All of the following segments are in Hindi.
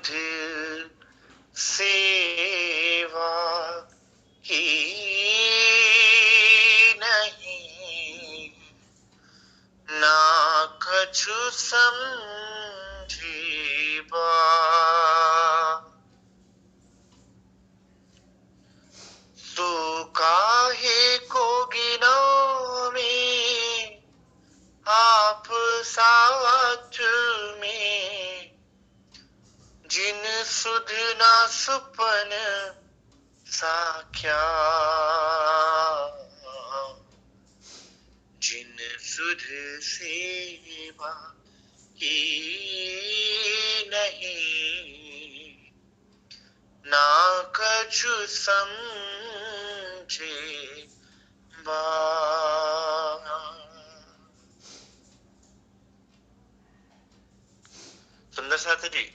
सुध सेवा की नहीं, ना कछु समझीबा। सो काहे को गिनावे आप साथ में, जिन सुध ना सुपन साख्या, जिन सुध सेवा की नहीं, ना कछु समझे बा। सुंदर साथ जी,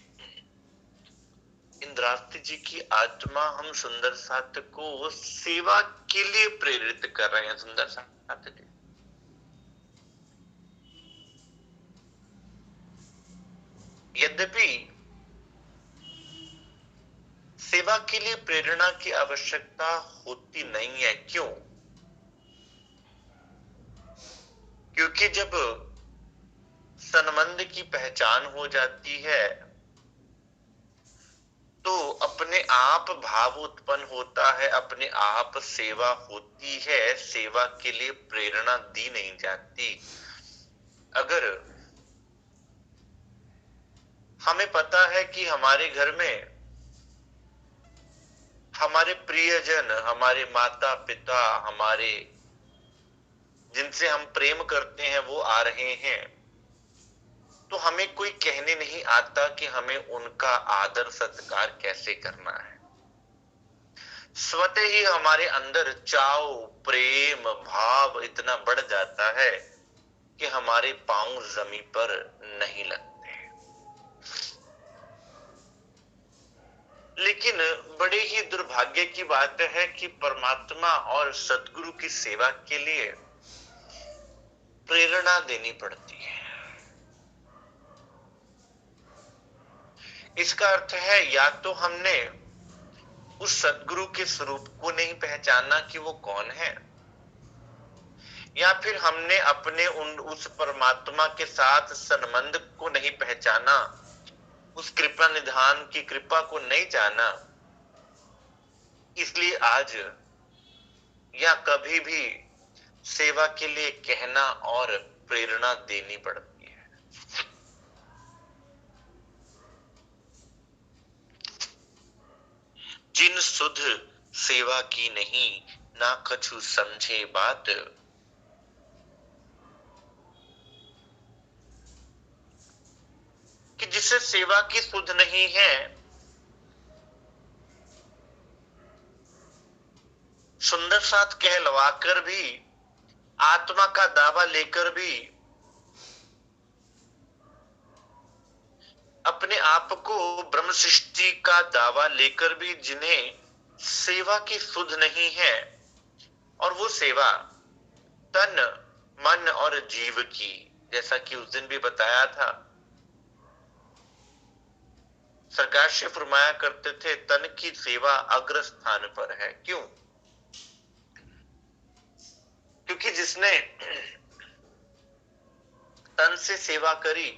इंद्रावती जी की आत्मा हम सुंदर साथ को सेवा के लिए प्रेरित कर रहे हैं। सुंदर साथ जी, यद्यपि सेवा के लिए प्रेरणा की आवश्यकता होती नहीं है। क्यों? क्योंकि जब संबंध की पहचान हो जाती है तो अपने आप भाव उत्पन्न होता है, अपने आप सेवा होती है। सेवा के लिए प्रेरणा दी नहीं जाती। अगर हमें पता है कि हमारे घर में हमारे प्रियजन, हमारे माता पिता, हमारे जिनसे हम प्रेम करते हैं वो आ रहे हैं, तो हमें कोई कहने नहीं आता कि हमें उनका आदर सत्कार कैसे करना है। स्वतः ही हमारे अंदर चाव, प्रेम भाव इतना बढ़ जाता है कि हमारे पांव जमीन पर नहीं लगते। लेकिन बड़े ही दुर्भाग्य की बात है कि परमात्मा और सद्गुरु की सेवा के लिए प्रेरणा देनी पड़ती है। इसका अर्थ है या तो हमने उस सद्गुरु के स्वरूप को नहीं पहचाना कि वो कौन है, या फिर हमने अपने उस परमात्मा के साथ संबंध को नहीं पहचाना, उस कृपा निधान की कृपा को नहीं जाना। इसलिए आज या कभी भी सेवा के लिए कहना और प्रेरणा देनी पड़ती है। जिन सुध सेवा की नहीं, ना कछु समझे बात। कि जिसे सेवा की सुध नहीं है, सुंदर साथ कहलवाकर भी, आत्मा का दावा लेकर भी, अपने आप को ब्रह्म सृष्टि का दावा लेकर भी जिन्हें सेवा की सुध नहीं है, और वो सेवा तन मन और जीव की, जैसा कि उस दिन भी बताया था, सरकार से फरमाया करते थे तन की सेवा अग्र स्थान पर है। क्यों? क्योंकि जिसने तन से सेवा करी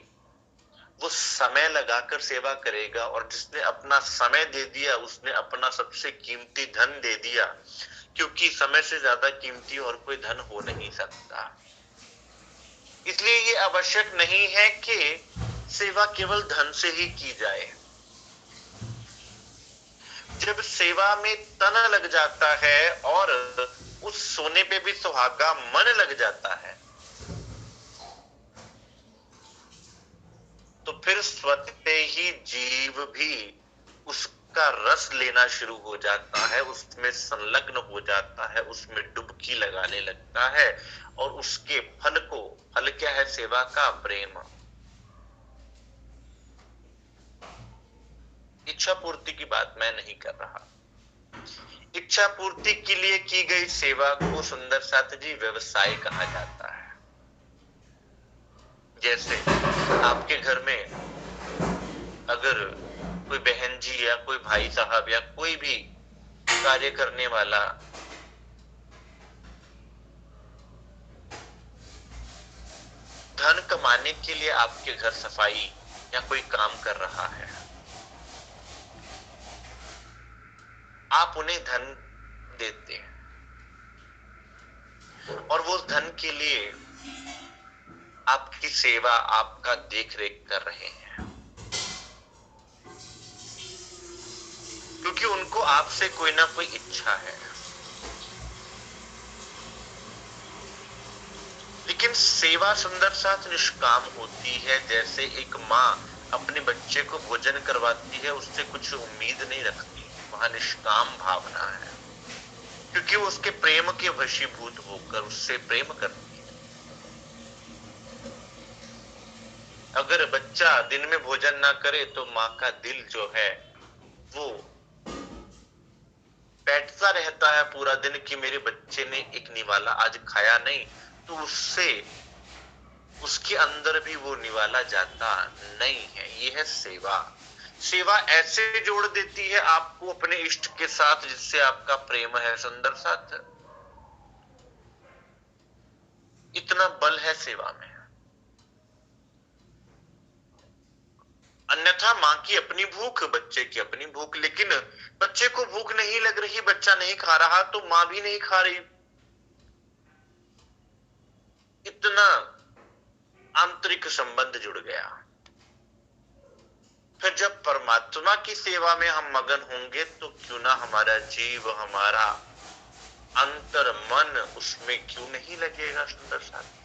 वो समय लगाकर सेवा करेगा, और जिसने अपना समय दे दिया उसने अपना सबसे कीमती धन दे दिया, क्योंकि समय से ज्यादा कीमती और कोई धन हो नहीं सकता। इसलिए ये आवश्यक नहीं है कि सेवा केवल धन से ही की जाए। जब सेवा में तन लग जाता है और उस सोने पे भी सुहागा मन लग जाता है, तो फिर स्वतः ही जीव भी उसका रस लेना शुरू हो जाता है, उसमें संलग्न हो जाता है, उसमें डुबकी लगाने लगता है, और उसके फल को, फल क्या है सेवा का? प्रेम। इच्छा पूर्ति की बात मैं नहीं कर रहा। इच्छा पूर्ति के लिए की गई सेवा को सुंदर साथ जी व्यवसाय कहा जाता है। जैसे आपके घर में अगर कोई बहन जी या कोई भाई साहब या कोई भी कार्य करने वाला धन कमाने के लिए आपके घर सफाई या कोई काम कर रहा है, आप उन्हें धन देते हैं और वो धन के लिए आपकी सेवा, आपका देख रेख कर रहे हैं, क्योंकि उनको आपसे कोई ना कोई इच्छा है। लेकिन सेवा सुंदर साथ निष्काम होती है। जैसे एक माँ अपने बच्चे को भोजन करवाती है, उससे कुछ उम्मीद नहीं रखती, वहां निष्काम भावना है, क्योंकि वो उसके प्रेम के वशीभूत होकर उससे प्रेम करती है। अगर बच्चा दिन में भोजन ना करे तो माँ का दिल जो है वो बैठता रहता है पूरा दिन कि मेरे बच्चे ने एक निवाला आज खाया नहीं, तो उससे उसके अंदर भी वो निवाला जाता नहीं है। ये है सेवा। सेवा ऐसे जोड़ देती है आपको अपने इष्ट के साथ जिससे आपका प्रेम है सुंदर साथ। इतना बल है सेवा में। अन्यथा माँ की अपनी भूख, बच्चे की अपनी भूख, लेकिन बच्चे को भूख नहीं लग रही, बच्चा नहीं खा रहा तो माँ भी नहीं खा रही। इतना आंतरिक संबंध जुड़ गया। फिर जब परमात्मा की सेवा में हम मगन होंगे तो क्यों ना हमारा जीव, हमारा अंतर मन उसमें क्यों नहीं लगेगा सुंदर साथ।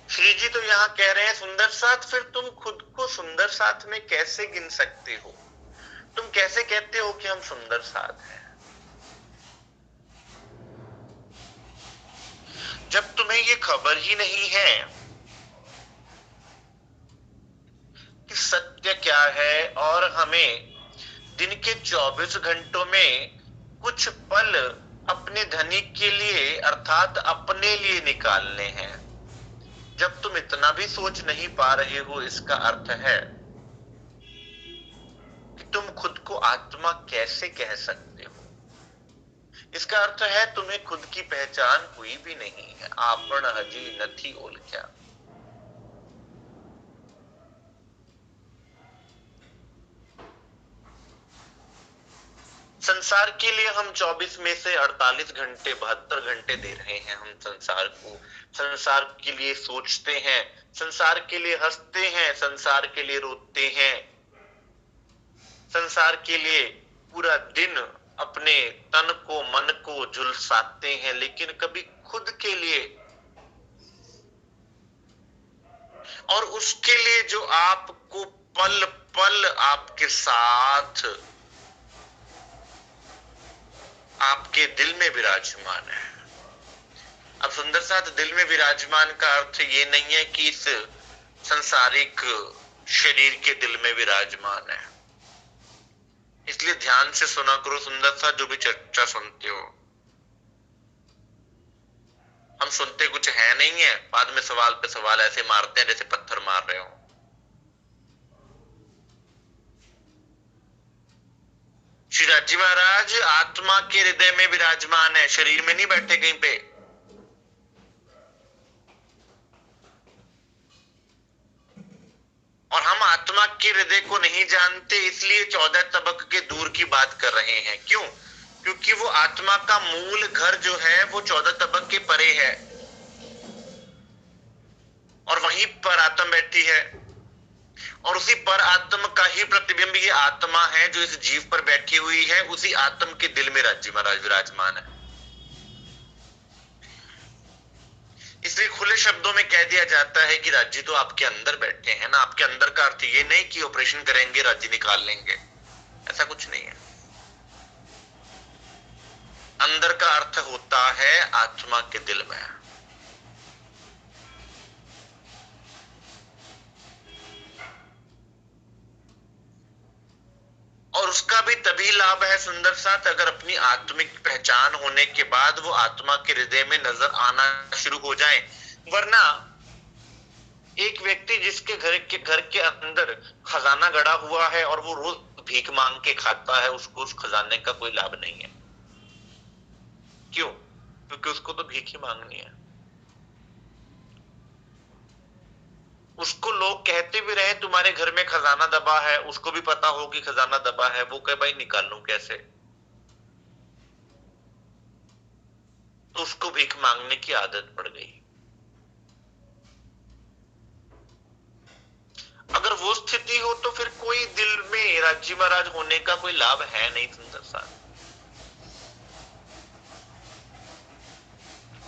श्री जी तो यहां कह रहे हैं सुंदर साथ, फिर तुम खुद को सुंदर साथ में कैसे गिन सकते हो? तुम कैसे कहते हो कि हम सुंदर साथ हैं? जब तुम्हें ये खबर ही नहीं है कि सत्य क्या है और हमें दिन के 24 घंटों में कुछ पल अपने धनी के लिए अर्थात अपने लिए निकालने हैं, जब तुम इतना भी सोच नहीं पा रहे हो, इसका अर्थ है कि तुम खुद को आत्मा कैसे कह सकते हो? इसका अर्थ है तुम्हें खुद की पहचान कोई भी नहीं है। आपण हजी नथी ओळख्या। संसार के लिए हम 24 में से 48 घंटे 72 घंटे दे रहे हैं। हम संसार को, संसार के लिए सोचते हैं, संसार के लिए हंसते हैं, संसार के लिए रोते हैं, संसार के लिए पूरा दिन अपने तन को मन को झुलसाते हैं, लेकिन कभी खुद के लिए और उसके लिए जो आपको पल पल आपके साथ आपके दिल में विराजमान है। अब सुंदर साथ दिल में विराजमान का अर्थ ये नहीं है कि इस संसारिक शरीर के दिल में विराजमान है। इसलिए ध्यान से सुना करो सुंदर साथ, जो भी चर्चा सुनते हो। हम सुनते कुछ है नहीं है, बाद में सवाल पे सवाल ऐसे मारते हैं जैसे पत्थर मार रहे हो। श्री राजी महाराज आत्मा के हृदय में विराजमान है, शरीर में नहीं बैठे कहीं पे। और हम आत्मा के हृदय को नहीं जानते, इसलिए 14 तबक के दूर की बात कर रहे हैं। क्यों? क्योंकि वो आत्मा का मूल घर जो है वो 14 तबक के परे है और वहीं पर आत्मा बैठी है, और उसी पर आत्म का ही प्रतिबिंब ये आत्मा है जो इस जीव पर बैठी हुई है। उसी आत्म के दिल में राज्य महाराज विराजमान है। इसलिए खुले शब्दों में कह दिया जाता है कि राज्य तो आपके अंदर बैठे हैं ना। आपके अंदर का अर्थ ये नहीं कि ऑपरेशन करेंगे राज्य निकाल लेंगे, ऐसा कुछ नहीं है। अंदर का अर्थ होता है आत्मा के दिल में। और उसका भी तभी लाभ है सुंदर साथ, अगर अपनी आत्मिक पहचान होने के बाद वो आत्मा के हृदय में नजर आना शुरू हो जाए। वरना एक व्यक्ति जिसके घर के अंदर खजाना गड़ा हुआ है और वो रोज भीख मांग के खाता है, उसको उस खजाने का कोई लाभ नहीं है। क्यों? क्योंकि उसको तो भीख ही मांगनी है। उसको लोग कहते भी रहे तुम्हारे घर में खजाना दबा है, उसको भी पता हो कि खजाना दबा है, वो कहे भाई निकालूं कैसे, तो उसको भीख मांगने की आदत पड़ गई। अगर वो स्थिति हो तो फिर कोई दिल में राज्य महाराज होने का कोई लाभ है नहीं। सुंदर साथ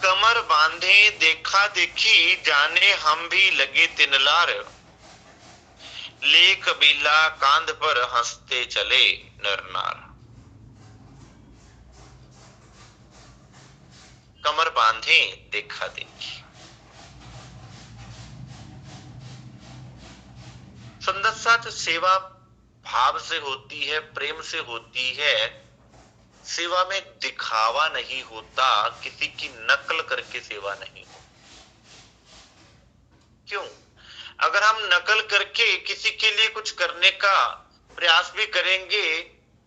कमर बांधे देखा देखी, जाने हम भी लगे तिनलार, ले कबीला कांध पर हंसते चले नर नार। कमर बांधे देखा देखी। सुंदर साथ सेवा भाव से होती है, प्रेम से होती है। सेवा में दिखावा नहीं होता, किसी की नकल करके सेवा नहीं हो। क्यों? अगर हम नकल करके किसी के लिए कुछ करने का प्रयास भी करेंगे,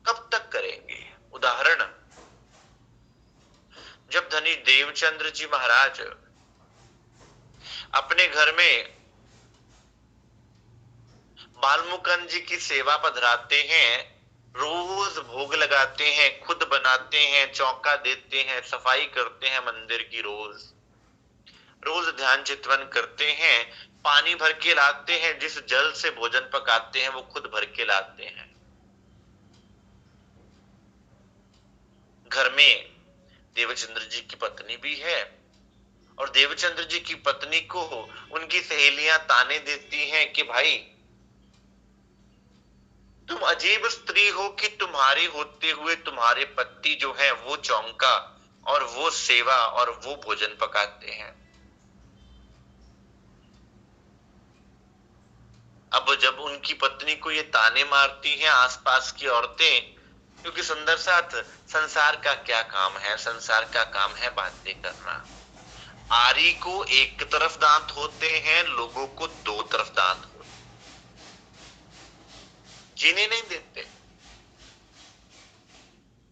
कब तक करेंगे? उदाहरण, जब धनी देवचंद्र जी महाराज अपने घर में बालमुकुंद जी की सेवा पधराते हैं, रोज भोग लगाते हैं, खुद बनाते हैं, चौका देते हैं, सफाई करते हैं मंदिर की, रोज रोज ध्यान चितवन करते हैं, पानी भर के लाते हैं, जिस जल से भोजन पकाते हैं वो खुद भर के लाते हैं। घर में देवचंद्र जी की पत्नी भी है और देवचंद्र जी की पत्नी को उनकी सहेलियां ताने देती हैं कि भाई तुम अजीब स्त्री हो कि तुम्हारी होते हुए तुम्हारे पति जो है वो चौका और वो सेवा और वो भोजन पकाते हैं। अब जब उनकी पत्नी को ये ताने मारती हैं आसपास की औरतें, क्योंकि सुंदर साथ संसार का क्या काम है? संसार का काम है बातें करना। आरी को एक तरफ दांत होते हैं, लोगों को दो तरफ दांत होते, जीने नहीं देते।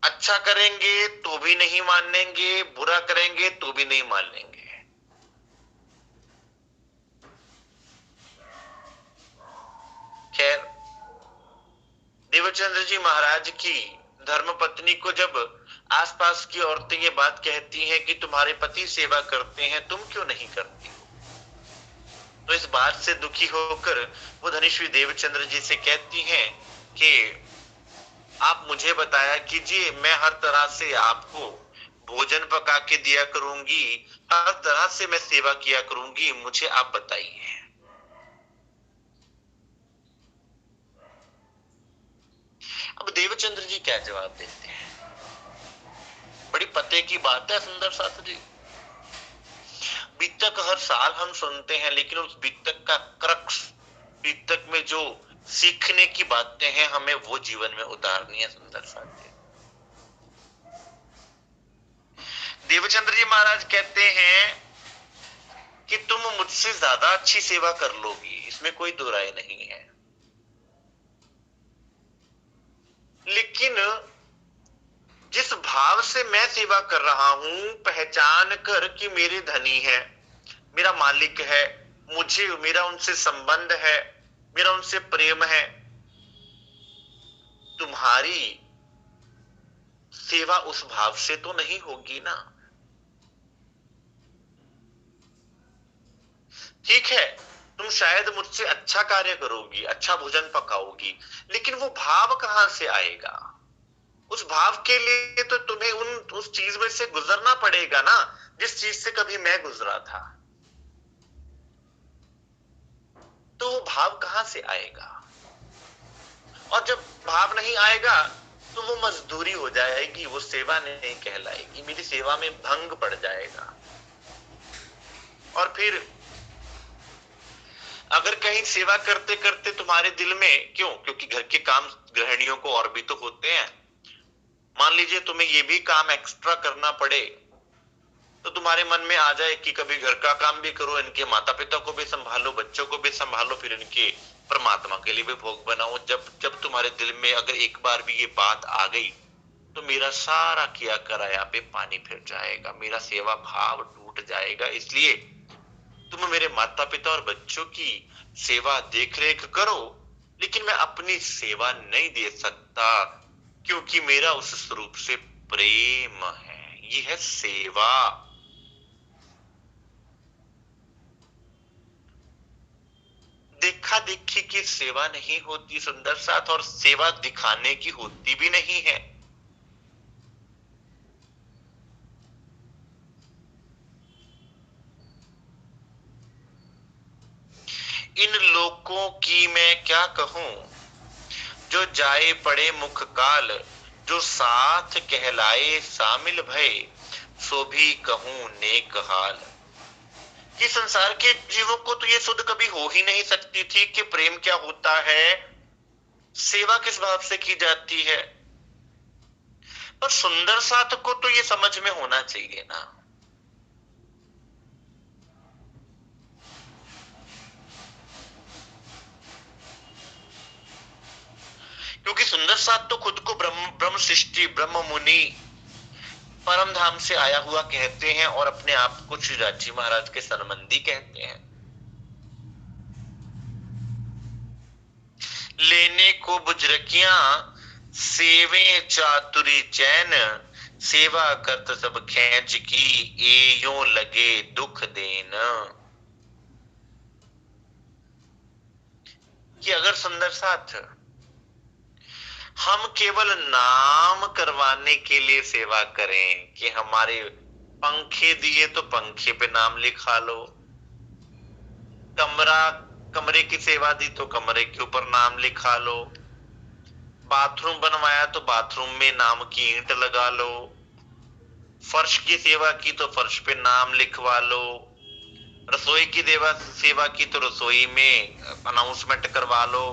अच्छा करेंगे तो भी नहीं मानेंगे, बुरा करेंगे तो भी नहीं मानेंगे। खैर, देवचंद्र जी महाराज की धर्मपत्नी को जब आसपास की औरतें ये बात कहती हैं कि तुम्हारे पति सेवा करते हैं, तुम क्यों नहीं करती हो, तो इस बात से दुखी होकर वो धनिश्री देवचंद्र जी से कहती हैं कि आप मुझे बताया कीजिए, मैं हर तरह से आपको भोजन पका के दिया करूंगी, हर तरह से मैं सेवा किया करूंगी, मुझे आप बताइए। अब देवचंद्र जी क्या जवाब देते हैं? बड़ी पते की बात है सुंदर साथ जी। बीतक हर साल हम सुनते हैं, लेकिन उस बीतक का क्रक्स, बीतक में जो सीखने की बातें हैं, हमें वो जीवन में उतारनी है। सुंदर साथ जी, देवचंद्र जी महाराज कहते हैं कि तुम मुझसे ज्यादा अच्छी सेवा कर लोगी, इसमें कोई दो राय नहीं है, लेकिन जिस भाव से मैं सेवा कर रहा हूं, पहचान कर कि मेरे धनी है, मेरा मालिक है, मुझे मेरा उनसे संबंध है, मेरा उनसे प्रेम है, तुम्हारी सेवा उस भाव से तो नहीं होगी ना। ठीक है, तुम शायद मुझसे अच्छा कार्य करोगी, अच्छा भोजन पकाओगी, लेकिन वो भाव कहां से आएगा? उस भाव के लिए तो तुम्हें उस चीज में से गुजरना पड़ेगा ना, जिस चीज से कभी मैं गुजरा था। तो वो भाव कहां से आएगा? और जब भाव नहीं आएगा तो वो मजदूरी हो जाएगी, वो सेवा नहीं कहलाएगी, मेरी सेवा में भंग पड़ जाएगा। और फिर अगर कहीं सेवा करते करते तुम्हारे दिल में, क्यों? क्योंकि घर के काम गृहिणियों को और भी तो होते हैं, मान लीजिए तुम्हें ये भी काम एक्स्ट्रा करना पड़े, तो तुम्हारे मन में आ जाए कि कभी घर का काम भी करो, इनके माता पिता को भी संभालो, बच्चों को भी संभालो, फिर इनके परमात्मा के लिए भी भोग बनाओ, जब जब तुम्हारे दिल में अगर एक बार भी ये बात आ गई तो मेरा सारा किया कराया पे पानी फिर जाएगा, मेरा सेवा भाव टूट जाएगा। इसलिए तुम मेरे माता पिता और बच्चों की सेवा देख रेख करो, लेकिन मैं अपनी सेवा नहीं दे सकता क्योंकि मेरा उस स्वरूप से प्रेम है। ये है सेवा। देखा देखी की सेवा नहीं होती सुंदर साथ, और सेवा दिखाने की होती भी नहीं है। इन लोगों की मैं क्या कहूं, जो जाए पड़े मुख काल, जो साथ कहलाए शामिल भय, सो भी कहूं नेक हाल। कि संसार के जीवों को तो ये शुद्ध कभी हो ही नहीं सकती थी कि प्रेम क्या होता है, सेवा किस भाव से की जाती है। पर सुंदर साथ को तो ये समझ में होना चाहिए ना। क्योंकि सुंदर साथ तो खुद को ब्रह्म ब्रह्म सृष्टि ब्रह्म मुनि परम धाम से आया हुआ कहते हैं और अपने आप को श्री राजी महाराज के संबंधी कहते हैं। लेने को बुजरकियां सेवे चातुरी चैन, सेवा करत सब खेच की, ए यूं लगे दुख देन। कि अगर सुंदर साथ हम केवल नाम करवाने के लिए सेवा करें कि हमारे पंखे दिए तो पंखे पे नाम लिखा लो, कमरे की सेवा दी तो कमरे के ऊपर नाम लिखा लो, बाथरूम बनवाया तो बाथरूम में नाम की ईंट लगा लो, फर्श की सेवा की तो फर्श पे नाम लिखवा लो, रसोई की सेवा की तो रसोई में अनाउंसमेंट करवा लो।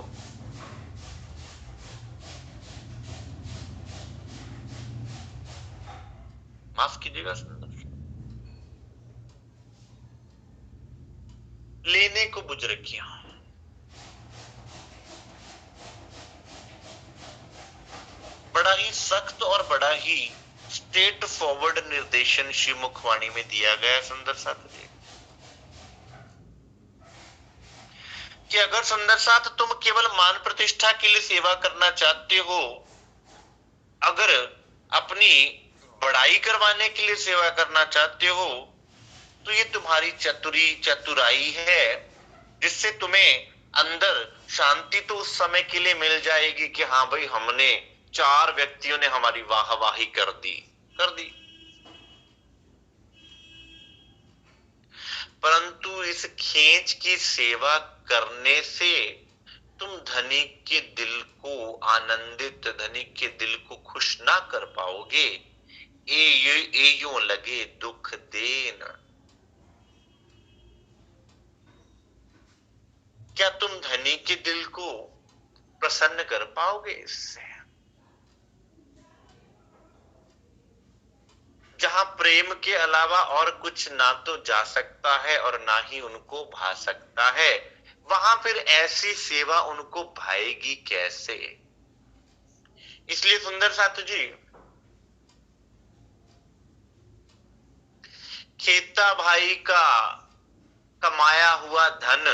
माफ कीजिएगा, लेने को बुजरकियां, बड़ा ही सख्त और बड़ा ही स्ट्रेट फॉरवर्ड निर्देशन श्री मुखवाणी में दिया गया सुंदर साथ जी, कि अगर सुंदर साथ तुम केवल मान प्रतिष्ठा के लिए सेवा करना चाहते हो, अगर अपनी बड़ाई करवाने के लिए सेवा करना चाहते हो, तो ये तुम्हारी चतुराई है, जिससे तुम्हें अंदर शांति तो उस समय के लिए मिल जाएगी कि हाँ भाई हमने 4 व्यक्तियों ने हमारी वाहवाही कर दी। परंतु इस खेच की सेवा करने से तुम धनिक के दिल को आनंदित, धनिक के दिल को खुश ना कर पाओगे। ए यूं लगे दुख देन। क्या तुम धनी के दिल को प्रसन्न कर पाओगे इससे? जहां प्रेम के अलावा और कुछ ना तो जा सकता है और ना ही उनको भा सकता है, वहां फिर ऐसी सेवा उनको भाएगी कैसे? इसलिए सुंदर साथ जी, खेता भाई का कमाया हुआ धन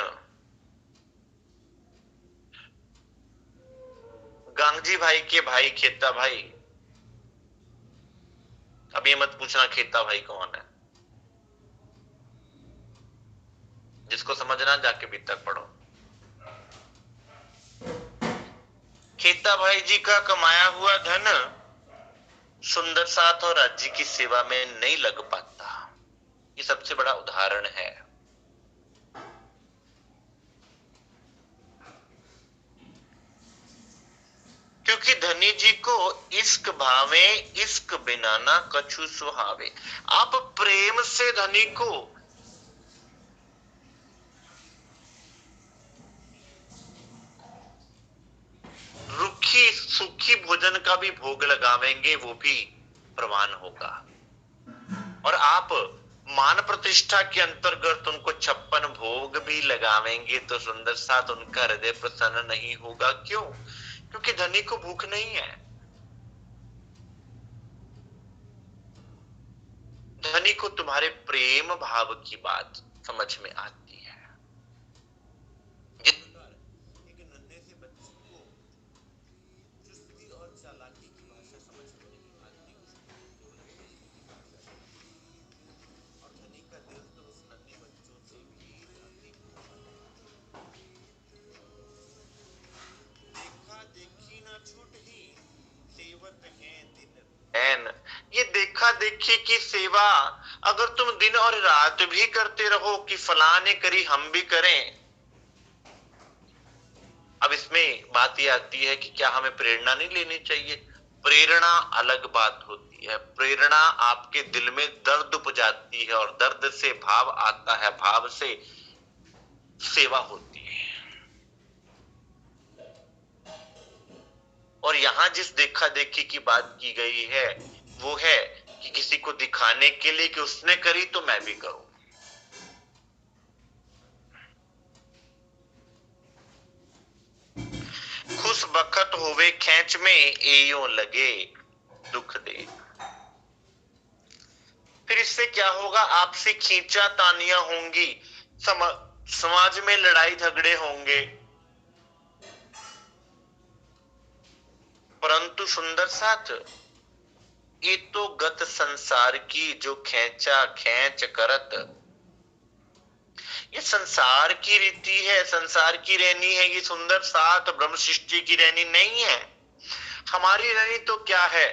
गांगजी भाई के भाई खेता भाई, अब ये मत पूछना खेता भाई कौन है, जिसको समझना जाके भीतर पढ़ो। खेता भाई जी का कमाया हुआ धन सुंदर साथ और राज्य की सेवा में नहीं लग पाता। ये सबसे बड़ा उदाहरण है। क्योंकि धनी जी को इश्क भावे, इश्क बिना ना कछु सुहावे। आप प्रेम से धनी को रुखी सूखी भोजन का भी भोग लगावेंगे, वो भी प्रवान होगा। और आप मान प्रतिष्ठा के अंतर्गत उनको 56 भोग भी लगावेंगे तो सुंदर साथ उनका हृदय प्रसन्न नहीं होगा। क्यों? क्योंकि धनी को भूख नहीं है। धनी को तुम्हारे प्रेम भाव की बात समझ में आती है। एक नन्हे से बच्चे को चुस्ती और चालाकी की भाषा समझ में नहीं आती, उसको केवल प्रेम की भाषा समझ में आती है। और धनी का दिल तो उस नन्हे बच्चों से भी ज्यादा कोमल है। देखा देखी ना छूटही, सेवत हैं दिन रैन। ये देखा देखी की सेवा अगर तुम दिन और रात भी करते रहो कि फलाने करी हम भी करें। अब इसमें बात ये आती है कि क्या हमें प्रेरणा नहीं लेनी चाहिए? प्रेरणा अलग बात होती है। प्रेरणा आपके दिल में दर्द उपजाती है और दर्द से भाव आता है, भाव से सेवा होती है। और यहां जिस देखा देखी की बात की गई है वो है कि किसी को दिखाने के लिए कि उसने करी तो मैं भी करूं। खुश बखत होवे खेच में एयों लगे दुख दे। फिर इससे क्या होगा? आपसे खींचा तानियां होंगी, समाज में लड़ाई झगड़े होंगे, परंतु सुंदर साथ ये तो गत संसार की जो खेचा खेच करत, ये संसार की रीति है, संसार की रहनी है। ये सुंदर साथ ब्रह्म सृष्टि की रहनी नहीं है। हमारी रहनी तो क्या है?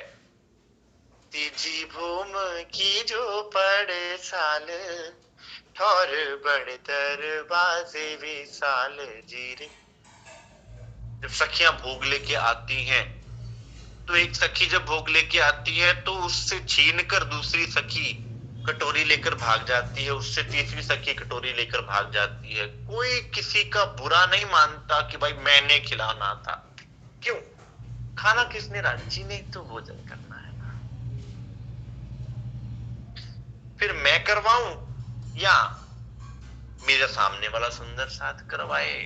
तीजी भूम की जो पड़े साल और बड़े दरवाजे भी साल जीरे। जब सखियां भोग लेके आती हैं तो एक सखी जब भोग लेके आती है तो उससे छीन कर दूसरी सखी कटोरी लेकर भाग जाती है, उससे तीसरी सखी कटोरी लेकर भाग जाती है। कोई किसी का बुरा नहीं मानता कि भाई मैंने खिलाना था। क्यों? खाना किसने? रांची ने तो भोजन करना है ना। फिर मैं करवाऊं या मेरा सामने वाला सुंदर साथ करवाए?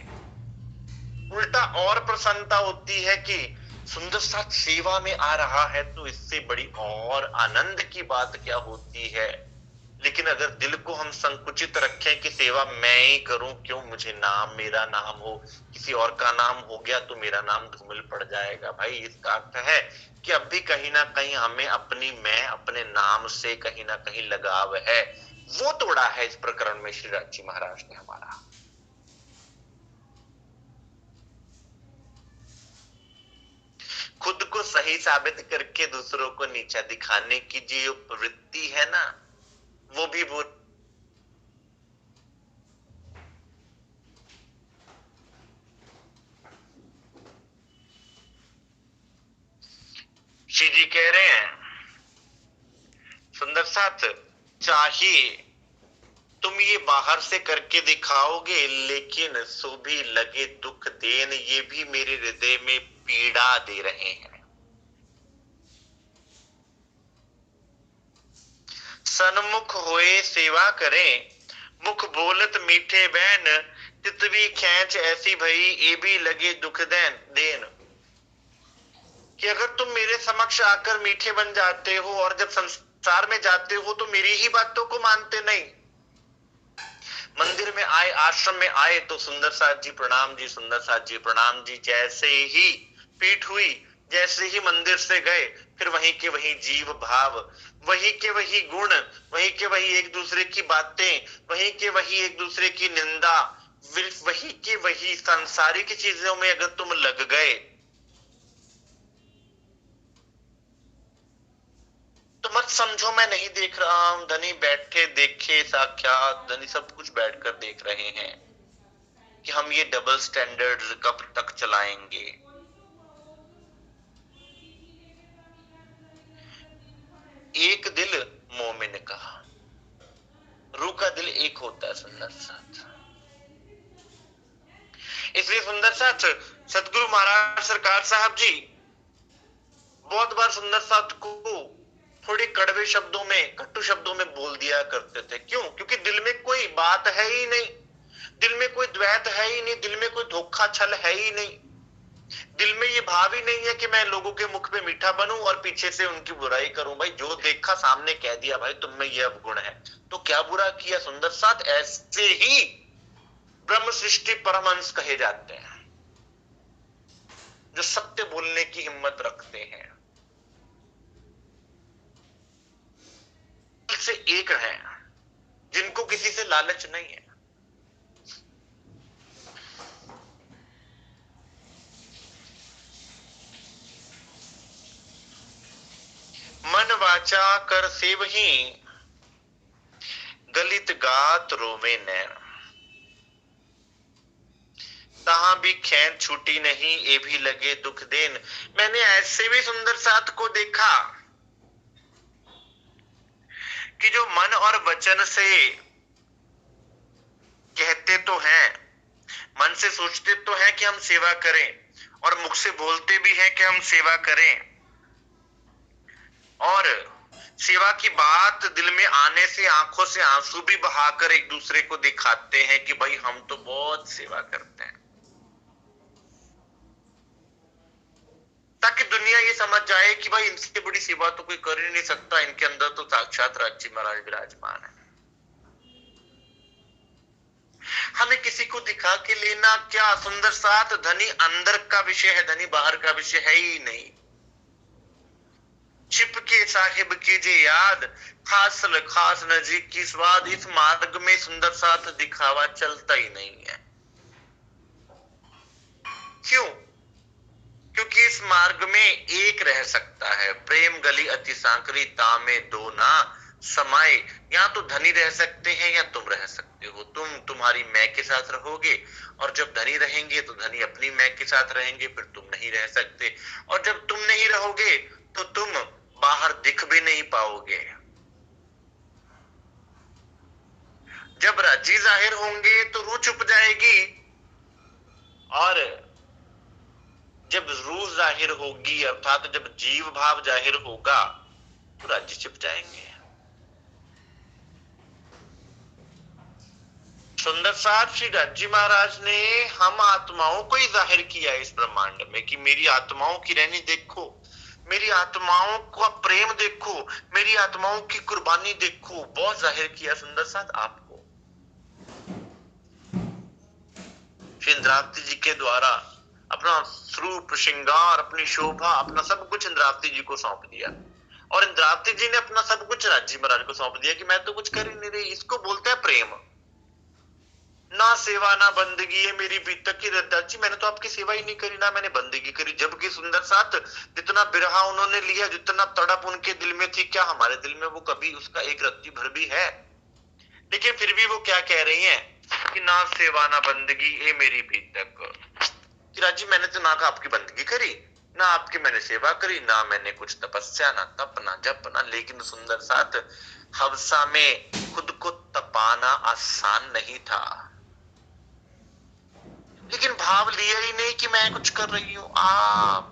उल्टा और प्रसन्नता होती है कि सुंदर साथ सेवा में आ रहा है तो इससे बड़ी और आनंद की बात क्या होती है। लेकिन अगर दिल को हम संकुचित रखें कि सेवा मैं ही करूं, क्यों मुझे नाम, मेरा नाम हो, किसी और का नाम हो गया तो मेरा नाम धूमिल पड़ जाएगा। भाई इसका अर्थ है कि अब भी कहीं ना कहीं हमें अपनी मैं, अपने नाम से कहीं ना कहीं लगाव है। वो तोड़ा है इस प्रकरण में श्री राज जी महाराज ने हमारा। खुद को सही साबित करके दूसरों को नीचा दिखाने की जो प्रवृत्ति है ना, वो भी वो श्री जी कह रहे हैं सुंदर साथ चाहिए तुम ये बाहर से करके दिखाओगे, लेकिन सो भी लगे दुख देन, ये भी मेरे हृदय में पीड़ा दे रहे हैं। सन्मुख होए सेवा करें, मुख बोलत मीठे बैन, तितवी खेच ऐसी भई, ये भी लगे दुख देन। कि अगर तुम मेरे समक्ष आकर मीठे बन जाते हो और जब संसार में जाते हो तो मेरी ही बातों को मानते नहीं। मंदिर में आए, आश्रम में आए तो सुंदर साथ जी प्रणाम जी, सुंदर साथ जी प्रणाम जी। जैसे ही पीठ हुई, जैसे ही मंदिर से गए, फिर वहीं के वहीं जीव भाव, वहीं के वही गुण, वहीं के वही एक दूसरे की बातें, वहीं के वही एक दूसरे की निंदा, वही के वही सांसारिक चीजों में अगर तुम लग गए तो मत समझो मैं नहीं देख रहा हूं। धनी बैठे देखे साक्षात, धनी सब कुछ बैठकर देख रहे हैं कि हम ये डबल स्टैंडर्ड कब तक चलाएंगे। एक दिल मोमिन का, रूह का दिल एक होता है सुंदर साथ। इसलिए सुंदर साथ सतगुरु महाराज सरकार साहब जी बहुत बार सुंदर साथ को थोड़ी कड़वे शब्दों में, कटु शब्दों में बोल दिया करते थे। क्यों? क्योंकि दिल में कोई बात है ही नहीं, दिल में कोई द्वैत है ही नहीं, दिल में कोई धोखा छल है ही नहीं, दिल में ये भाव ही नहीं है कि मैं लोगों के मुख पे मीठा बनूं और पीछे से उनकी बुराई करूं। भाई जो देखा सामने कह दिया, भाई तुम में ये अवगुण है, तो क्या बुरा किया? सुंदर साथ ऐसे ही ब्रह्म सृष्टि परमहंस कहे जाते हैं, जो सत्य बोलने की हिम्मत रखते हैं, से एक है, जिनको किसी से लालच नहीं है। मन वाचा कर सेवही, गलित गात रोवे नैन, तहां भी खैर छूटी नहीं, ये भी लगे दुख देन। मैंने ऐसे भी सुंदर साथ को देखा कि जो मन और वचन से कहते तो हैं, मन से सोचते तो हैं कि हम सेवा करें, और मुख से बोलते भी हैं कि हम सेवा करें, और सेवा की बात दिल में आने से आंखों से आंसू भी बहाकर एक दूसरे को दिखाते हैं कि भाई हम तो बहुत सेवा करते हैं, ताकि दुनिया ये समझ जाए कि भाई इनसे बड़ी सेवा तो कोई कर ही नहीं सकता, इनके अंदर तो साक्षात राज्य महाराज विराजमान है। हमें किसी को दिखा के लेना क्या? सुंदर साथ धनी अंदर का विषय है, धनी बाहर का विषय है ही नहीं। छिप के साहिब कीजिए याद, खास खास नजीक की स्वाद। इस मार्ग में सुंदर साथ दिखावा चलता ही नहीं है। क्यों? क्योंकि इस मार्ग में एक रह सकता है। प्रेम गली अति सांकरी, तामे दो ना समाये। या तो धनी रह सकते हैं या तुम रह सकते हो। तुम तुम्हारी मैं के साथ रहोगे, और जब धनी रहेंगे तो धनी अपनी मैं के साथ रहेंगे, फिर तुम नहीं रह सकते। और जब तुम नहीं रहोगे तो तुम बाहर दिख भी नहीं पाओगे। जब राजी जाहिर होंगे तो रूह छुप जाएगी, और जब रूह जाहिर होगी अर्थात जब जीव भाव जाहिर होगा तो राज्य छिप जाएंगे। सुंदर साथ श्री राज्य महाराज ने हम आत्माओं को ही जाहिर किया इस ब्रह्मांड में कि मेरी आत्माओं की रहनी देखो, मेरी आत्माओं का प्रेम देखो, मेरी आत्माओं की कुर्बानी देखो। बहुत जाहिर किया सुंदर साथ आपको। श्री इंद्रावती जी के द्वारा अपना स्वरूप, श्रृंगार, अपनी शोभा, अपना सब कुछ इंद्रावती जी को सौंप दिया, और इंद्रावती जी ने अपना सब कुछ राज्य महाराज को सौंप दिया कि मैं तो कुछ कर ही नहीं रही। इसको बोलते हैं प्रेम। ना सेवा ना बंदगी है मेरी बीतक की रद्दा जी, मैंने तो आपकी सेवा ही नहीं करी, ना मैंने बंदगी करी। जबकि सुंदर साथ जितना बिरहा उन्होंने लिया, जितना तड़प उनके दिल में थी, क्या हमारे दिल में वो कभी उसका एक रत्ती भर भी है? लेकिन फिर भी वो क्या कह रही हैं कि ना सेवा ना बंदगी ए मेरी बीतक। कि राजी मैंने तो ना आपकी बंदगी करी, ना आपकी मैंने सेवा करी, ना मैंने कुछ तपस्या, ना तप, ना जप, ना। लेकिन सुंदर साथ हवसा में खुद को तपाना आसान नहीं था, लेकिन भाव लिया ही नहीं कि मैं कुछ कर रही हूं। आप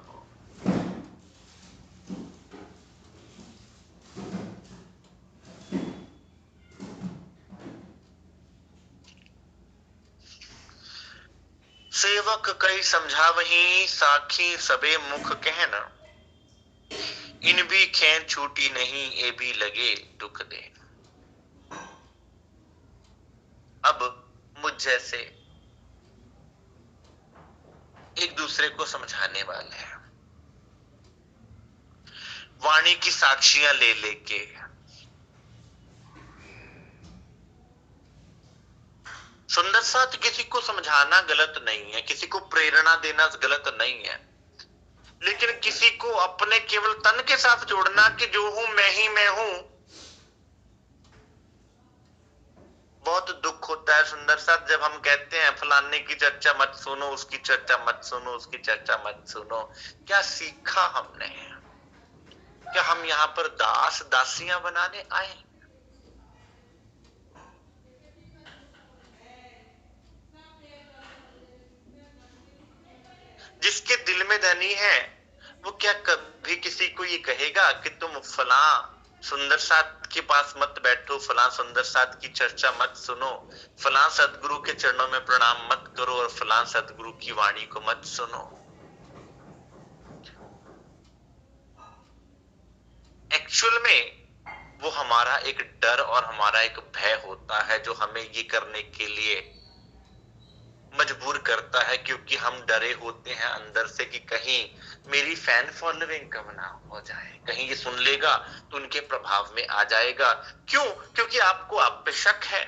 सेवक कई समझा वही, साखी सबे मुख कहना, इन भी खैर छूटी नहीं, ये भी लगे दुख दे। अब मुझ जैसे एक दूसरे को समझाने वाले हैं, वाणी की साक्षियां ले लेके सुंदर साथ किसी को समझाना गलत नहीं है, किसी को प्रेरणा देना गलत नहीं है, लेकिन किसी को अपने केवल तन के साथ जोड़ना कि जो हूं मैं ही मैं हूं, बहुत दुख होता है। सुंदर साथ जब हम कहते हैं फलाने की चर्चा मत सुनो, उसकी चर्चा मत सुनो, उसकी चर्चा मत सुनो। क्या सीखा हमने? क्या हम यहां पर दास दासियां बनाने आए? जिसके दिल में धनी है वो क्या कभी किसी को ये कहेगा कि तुम फला सुंदर साथ के पास मत बैठो, फलां सुंदर साथ की चर्चा मत सुनो, फलां सदगुरु के चरणों में प्रणाम मत करो और फलां सदगुरु की वाणी को मत सुनो। एक्चुअल में वो हमारा एक डर और हमारा एक भय होता है जो हमें ये करने के लिए मजबूर करता है, क्योंकि हम डरे होते हैं अंदर से कि कहीं मेरी फैन फॉलोइंग कम ना हो जाए, कहीं ये सुन लेगा तो उनके प्रभाव में आ जाएगा। क्यों? क्योंकि आपको आप पे शक है।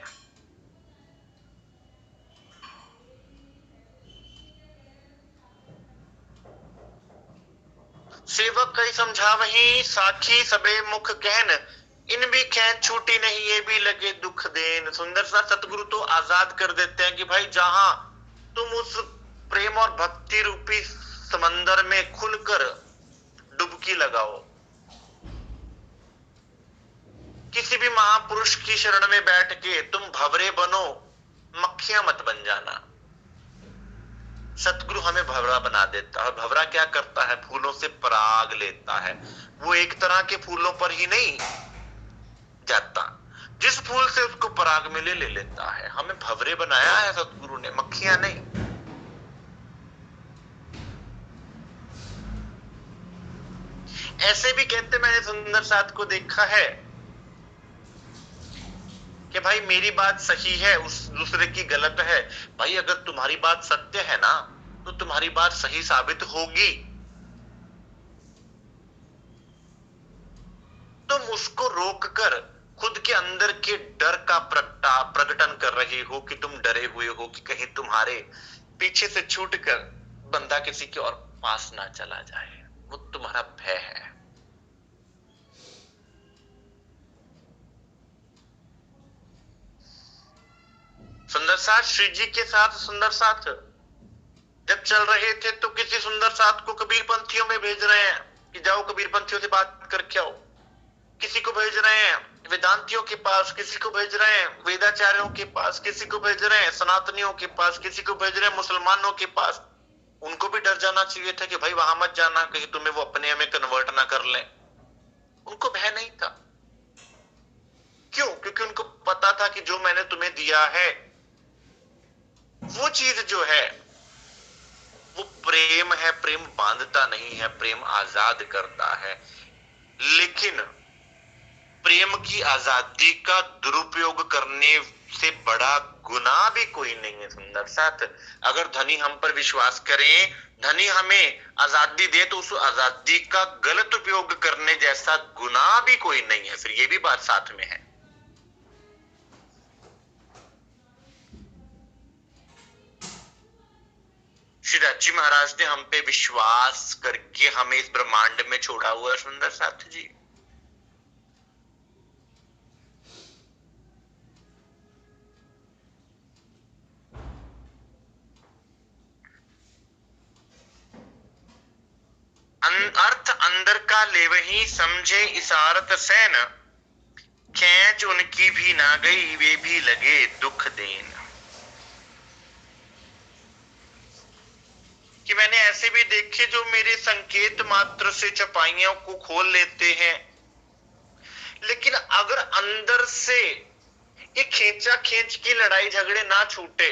सेवक कई समझावही साखी सबे मुख कहन, इन भी खैन छूटी नहीं ये भी लगे दुख देन। सुंदर सा सतगुरु तो आजाद कर देते हैं कि भाई जहां तुम उस प्रेम और भक्ति रूपी समंदर में खुलकर डुबकी लगाओ, किसी भी महापुरुष की शरण में बैठ के तुम भंवरे बनो, मक्खियां मत बन जाना। सतगुरु हमें भंवरा बना देता है। भंवरा क्या करता है? फूलों से पराग लेता है। वो एक तरह के फूलों पर ही नहीं जाता, जिस फूल से उसको पराग मिले ले लेता है। हमें भंवरे बनाया है सतगुरु ने, मक्खियां नहीं। ऐसे भी कहते, मैंने सुंदर साथ को देखा है कि भाई मेरी बात सही है, उस दूसरे की गलत है। भाई अगर तुम्हारी बात सत्य है ना तो तुम्हारी बात सही साबित होगी। तुम उसको रोककर खुद के अंदर के डर का प्रकटन कर रहे हो कि तुम डरे हुए हो कि कहीं तुम्हारे पीछे से छूटकर बंदा किसी के और पास ना चला जाए। वो तुम्हारा भय है। सुंदर साथ श्री जी के साथ सुंदर साथ जब चल रहे थे तो किसी सुंदर साथ को कबीर पंथियों में भेज रहे हैं कि जाओ कबीर पंथियों से बात करके आओ। किसी को भेज रहे हैं वेदांतियों के पास, किसी को भेज रहे हैं वेदाचार्यों के पास, किसी को भेज रहे हैं सनातनियों के पास, किसी को भेज रहे हैं मुसलमानों के पास। उनको भी डर जाना चाहिए था कि भाई वहां मत जाना, कहीं तुम्हें वो अपने में कन्वर्ट ना कर लें। उनको भय नहीं था। क्यों? क्योंकि उनको पता था कि जो मैंने तुम्हें दिया है वो चीज जो है वो प्रेम है। प्रेम बांधता नहीं है, प्रेम आजाद करता है। लेकिन प्रेम की आजादी का दुरुपयोग करने से बड़ा गुनाह भी कोई नहीं है सुंदर साथ। अगर धनी हम पर विश्वास करें, धनी हमें आजादी दे, तो उस आजादी का गलत उपयोग करने जैसा गुनाह भी कोई नहीं है। फिर ये भी बात साथ में है। श्री राजी महाराज ने हम पे विश्वास करके हमें इस ब्रह्मांड में छोड़ा हुआ है सुंदर साथ जी। अर्थ अंदर का ले वही समझे इशारत सैन, खैच उनकी भी ना गई वे भी लगे दुख देन। कि मैंने ऐसे भी देखे जो मेरे संकेत मात्र से चपाइयों को खोल लेते हैं, लेकिन अगर अंदर से ये खींचा खींच की लड़ाई झगड़े ना छूटे,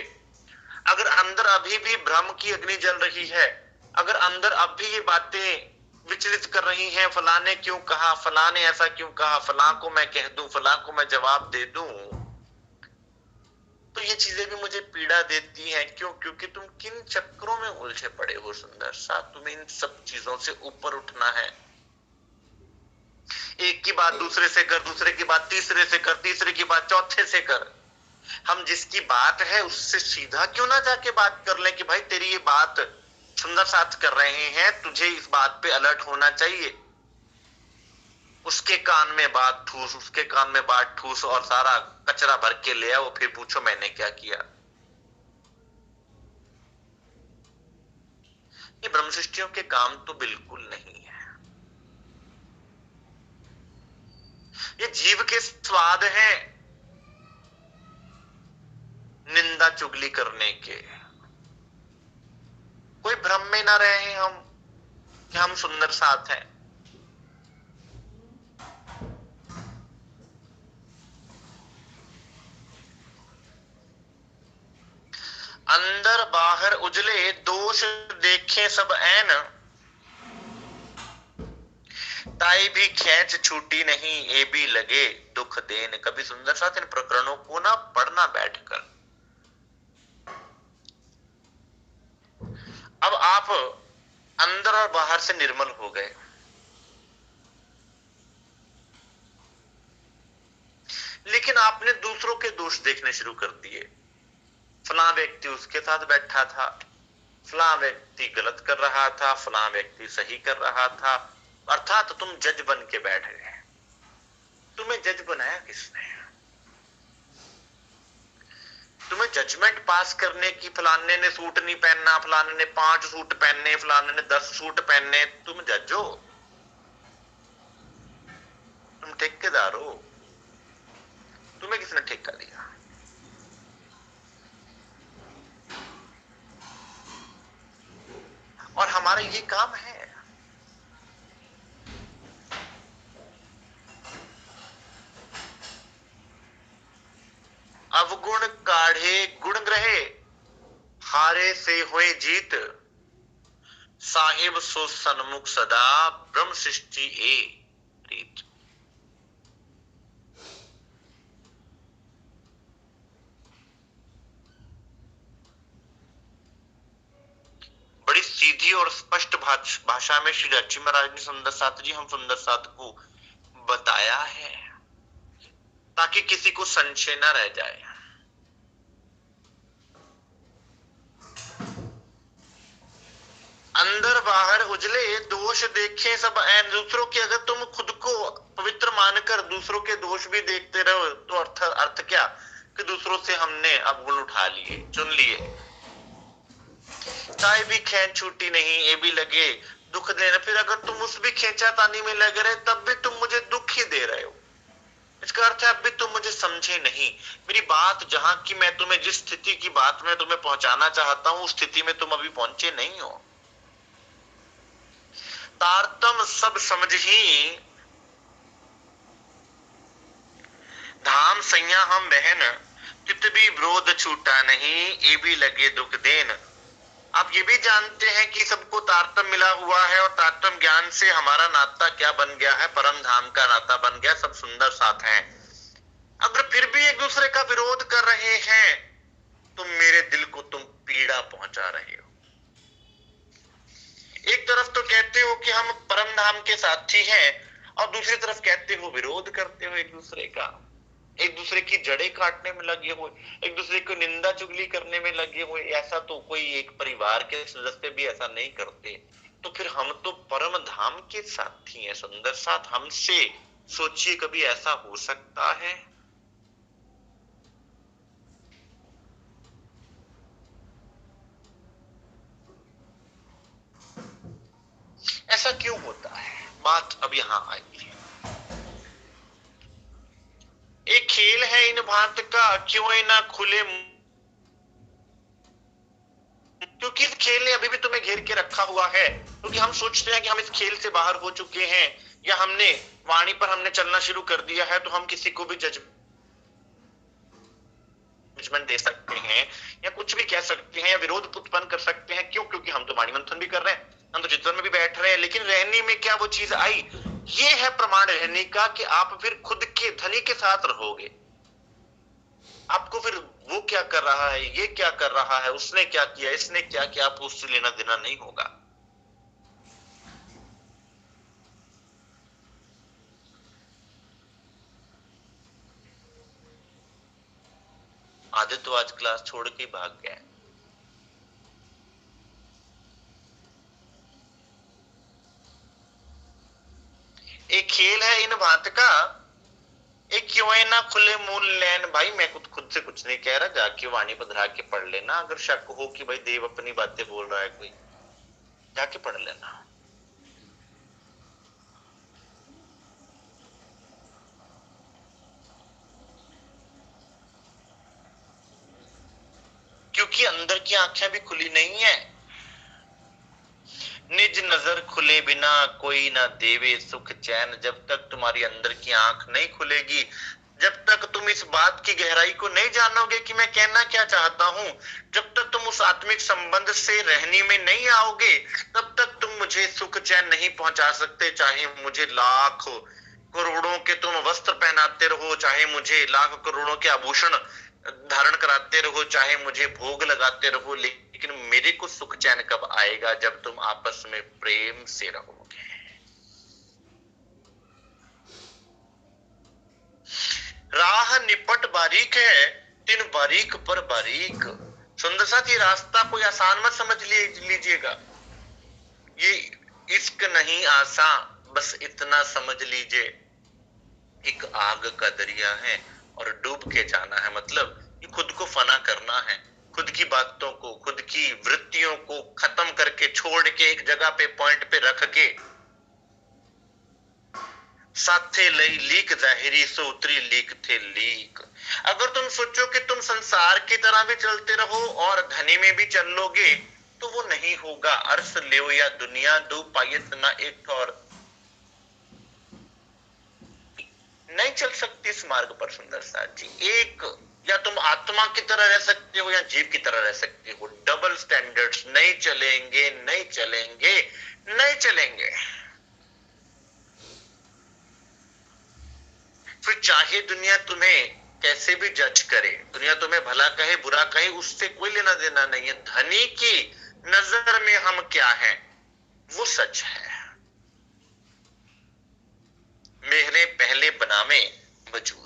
अगर अंदर अभी भी भ्रम की अग्नि जल रही है, अगर अंदर अब भी ये बातें विचलित कर रही हैं, फलां ने क्यों कहा, फलां ने ऐसा क्यों कहा, फलां को मैं कह दूं, फलां को मैं जवाब दे दूं, तो ये चीजें भी मुझे पीड़ा देती हैं। क्यों? क्योंकि तुम किन चक्रों में उलझे पड़े हो सुंदर सा। तुम्हें इन सब चीजों से ऊपर उठना है। एक की बात दूसरे से कर, दूसरे की बात तीसरे से कर, तीसरे की बात चौथे से कर। हम जिसकी बात है उससे सीधा क्यों ना जाके बात कर लें कि भाई तेरी ये बात सुंदर साथ कर रहे हैं, तुझे इस बात पे अलर्ट होना चाहिए। उसके कान में बात ठूस, उसके कान में बात ठूस और सारा कचरा भर के ले आओ, फिर पूछो मैंने क्या किया। ये ब्रह्म सृष्टियों के काम तो बिल्कुल नहीं है। ये जीव के स्वाद हैं निंदा चुगली करने के। कोई भ्रम में ना रहे हम कि हम सुंदर साथ हैं। अंदर बाहर उजले दोष देखे सब ऐन, ताई भी खैच छूटी नहीं ये भी लगे दुख देन। कभी सुंदर साथ इन प्रकरणों को ना पढ़ना बैठकर। अब आप अंदर और बाहर से निर्मल हो गए, लेकिन आपने दूसरों के दोष देखने शुरू कर दिए। फला व्यक्ति उसके साथ बैठा था, फला व्यक्ति गलत कर रहा था, फला व्यक्ति सही कर रहा था, अर्थात तुम जज बन के बैठ गए। तुम्हें जज बनाया किसने? तुम्हें जजमेंट पास करने की फलाने ने सूट नहीं पहनना, फलाने ने 5 सूट पहनने, फलाने ने 10 सूट पहनने, तुम जज हो? तुम ठेकेदार हो? तुम्हें किसने ठेका दिया? और हमारा ये काम है। अवगुण काढ़े गुण ग्रहे, हारे से हुए जीत, साहिब सो सन्मुख सदा ब्रह्म सृष्टि ए रीत। बड़ी सीधी और स्पष्ट भाषा में श्री रची महाराज ने सुंदर साथ जी, हम सुंदर साथ को बताया है ताकि किसी को संशय न रह जाए। अंदर बाहर उजले दोष देखे सब ऐन। दूसरों के, अगर तुम खुद को पवित्र मानकर दूसरों के दोष भी देखते रहो तो अर्थ क्या कि दूसरों से हमने अवगुण उठा लिए, चुन लिए। ताई भी खैंच छूटी नहीं ये भी लगे दुख देना। फिर अगर तुम उस भी खींचातानी में लग रहे तब भी तुम मुझे दुख ही दे रहे हो। इसका अर्थ है अब भी तुम मुझे समझे नहीं। मेरी बात जहां की मैं तुम्हें, जिस स्थिति की बात मैं तुम्हें पहुंचाना चाहता हूं, उस स्थिति में तुम अभी पहुंचे नहीं हो। तारतम सब समझ ही धाम सैया हम बहन, चित भी विरोध छूटा नहीं ये भी लगे दुख देन। आप ये भी जानते हैं कि सबको तारतम मिला हुआ है और तारतम ज्ञान से हमारा नाता क्या बन गया है, परम धाम का नाता बन गया, सब सुंदर साथ हैं। अगर फिर भी एक दूसरे का विरोध कर रहे हैं तो मेरे दिल को तुम पीड़ा पहुंचा रहे हो। एक तरफ तो कहते हो कि हम परम धाम के साथी हैं और दूसरी तरफ कहते हो विरोध करते हो एक दूसरे का, एक दूसरे की जड़ें काटने में लगे हुए, एक दूसरे को निंदा चुगली करने में लगे हुए। ऐसा तो कोई एक परिवार के सदस्य भी ऐसा नहीं करते। तो फिर हम तो परम धाम के साथी हैं, सुंदर साथ। हमसे सोचिए कभी ऐसा हो सकता है? ऐसा क्यों होता है? बात अब यहां आई है। एक खेल है इन भांत का क्यों ना खुले, क्योंकि इस खेल ने अभी भी तुम्हें घेर के रखा हुआ है। क्योंकि हम सोचते हैं कि हम इस खेल से बाहर हो चुके हैं या हमने वाणी पर हमने चलना शुरू कर दिया है तो हम किसी को भी जजमेंट दे सकते हैं या कुछ भी कह सकते हैं या विरोध उत्पन्न कर सकते हैं। क्यों? क्योंकि हम तो वाणी मंथन भी कर रहे हैं, हम तो चिंतन में भी बैठ रहे हैं। लेकिन रहने में क्या वो चीज आई? ये है प्रमाण रहने का कि आप फिर खुद के धनी के साथ रहोगे। आपको फिर वो क्या कर रहा है, ये क्या कर रहा है, उसने क्या किया, इसने क्या किया, आपको उससे लेना देना नहीं होगा। आदित्य तो आज क्लास छोड़ के भाग गया। एक खेल है इन भांत का एक क्यों ना खुले मूल लैन। भाई मैं खुद से कुछ नहीं कह रहा, जाके वाणी पधरा के पढ़ लेना। अगर शक हो कि भाई देव अपनी बातें बोल रहा है कोई, जाके पढ़ लेना। क्योंकि अंदर की आंखें भी खुली नहीं है। निज नजर खुले बिना कोई ना देवे सुख चैन। जब तक तुम्हारी अंदर की आंख नहीं खुलेगी, जब तक तुम इस बात की गहराई को नहीं जानोगे कि मैं कहना क्या चाहता हूं, जब तक तुम उस आत्मिक संबंध से रहने में नहीं आओगे, तब तक तुम मुझे सुख चैन नहीं पहुंचा सकते। चाहे मुझे लाखों करोड़ों के तुम वस्त्र पहनाते रहो, चाहे मुझे लाख करोड़ों के आभूषण धारण कराते रहो, चाहे मुझे भोग लगाते रहो, लेकिन मेरे को सुख चैन कब आएगा? जब तुम आपस में प्रेम से रहोगे। राह निपट बारीक है, तीन बारीक पर बारीक। सुंदर साथ, ये रास्ता कोई आसान मत समझ लीजिएगा। ये इश्क नहीं आसान, बस इतना समझ लीजिए, एक आग का दरिया है और डूब के जाना है। मतलब ये खुद को फना करना है, खुद की बातों को, खुद की वृत्तियों को खत्म करके, छोड़ के, एक जगह पे पॉइंट पे रख के, साथे लई लीक जाहिरी सो उतरी लीक थे लीक। अगर तुम सोचो कि तुम संसार की तरह भी चलते रहो और धनी में भी चल लोगे, तो वो नहीं होगा। अर्श ले या दुनिया दो पायत ना एक और, नहीं चल सकती इस मार्ग पर सुंदर साथ जी। एक, या तुम आत्मा की तरह रह सकते हो या जीव की तरह रह सकते हो। डबल स्टैंडर्ड्स नहीं चलेंगे, नहीं चलेंगे, नहीं चलेंगे। फिर चाहे दुनिया तुम्हें कैसे भी जज करे, दुनिया तुम्हें भला कहे बुरा कहे, उससे कोई लेना देना नहीं है। धनी की नजर में हम क्या हैं, वो सच है। मेरे पहले बनावे वजूद।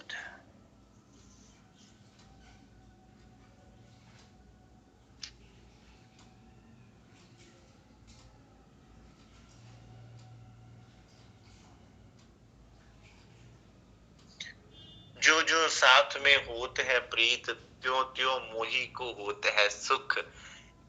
जो जो साथ में होत है प्रीत, त्यों त्यों मोही को होत है सुख।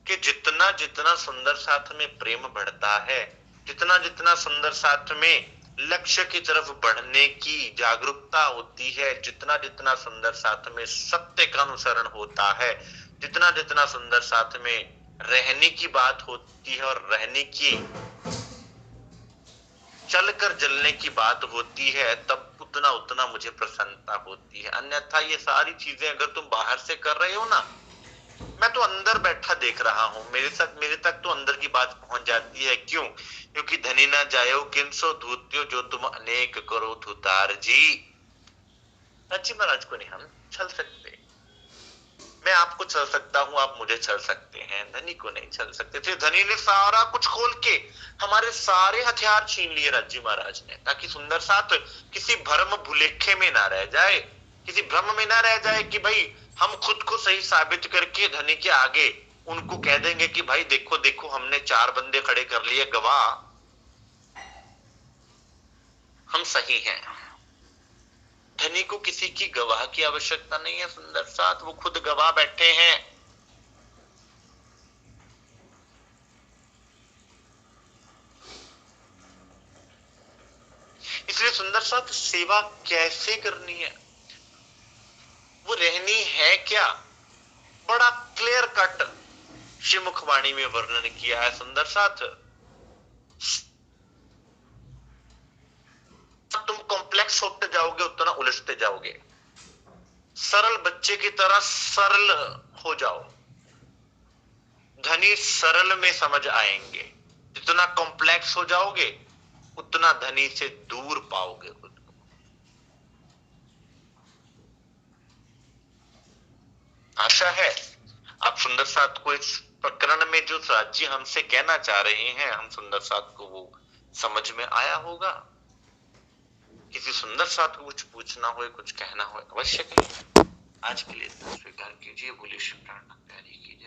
कि जितना जितना सुंदर साथ में प्रेम बढ़ता है, जितना जितना सुंदर साथ में लक्ष्य की तरफ बढ़ने की जागरूकता होती है, जितना जितना सुंदर साथ में सत्य का अनुसरण होता है, जितना जितना सुंदर साथ में रहने की बात होती है और रहने की, चलकर जलने की बात होती है, तब उतना उतना मुझे प्रसन्नता होती है। अन्यथा ये सारी चीजें अगर तुम बाहर से कर रहे हो ना, मैं तो अंदर बैठा देख रहा हूं, मेरे तक तो अंदर की बात पहुंच जाती है। क्यों? क्योंकि धनी ना जायो किनसो धूत्यो, जो तुम अनेक करो धुतार जी। सच्ची महाराज को नहीं हम चल सकते, मैं आपको चल सकता हूं, आप मुझे चल सकते हैं, धनी को नहीं चल सकते थे। धनी ने सारा कुछ खोल के हमारे सारे हथियार छीन लिए राज्य महाराज ने, ताकि सुंदर साथ किसी भ्रम भुलेखे में ना रह जाए, किसी भ्रम में ना रह जाए कि भाई हम खुद को सही साबित करके धनी के आगे उनको कह देंगे कि भाई देखो देखो हमने 4 बंदे खड़े कर लिए गवाह, हम सही हैं। धनी को किसी की गवाह की आवश्यकता नहीं है सुंदर साथ, वो खुद गवाह बैठे हैं। इसलिए सुंदर साथ सेवा कैसे करनी है, वो रहनी है क्या, बड़ा क्लियर कट श्रीमुखवाणी में वर्णन किया है सुंदर साथ। तुम कॉम्प्लेक्स होते जाओगे उतना उलझते जाओगे, सरल बच्चे की तरह सरल हो जाओ, धनी सरल में समझ आएंगे। जितना कॉम्प्लेक्स हो जाओगे उतना धनी से दूर पाओगे खुद को। आशा है आप सुंदर साथ को इस प्रकरण में जो राज्य हमसे कहना चाह रहे हैं, हम सुंदर साथ को वो समझ में आया होगा। किसी सुंदर साथ को कुछ पूछना हो, कुछ कहना हो, अवश्य कहिए। आज के लिए स्वीकार कीजिए। बोलिए श्री प्राण कीजिए।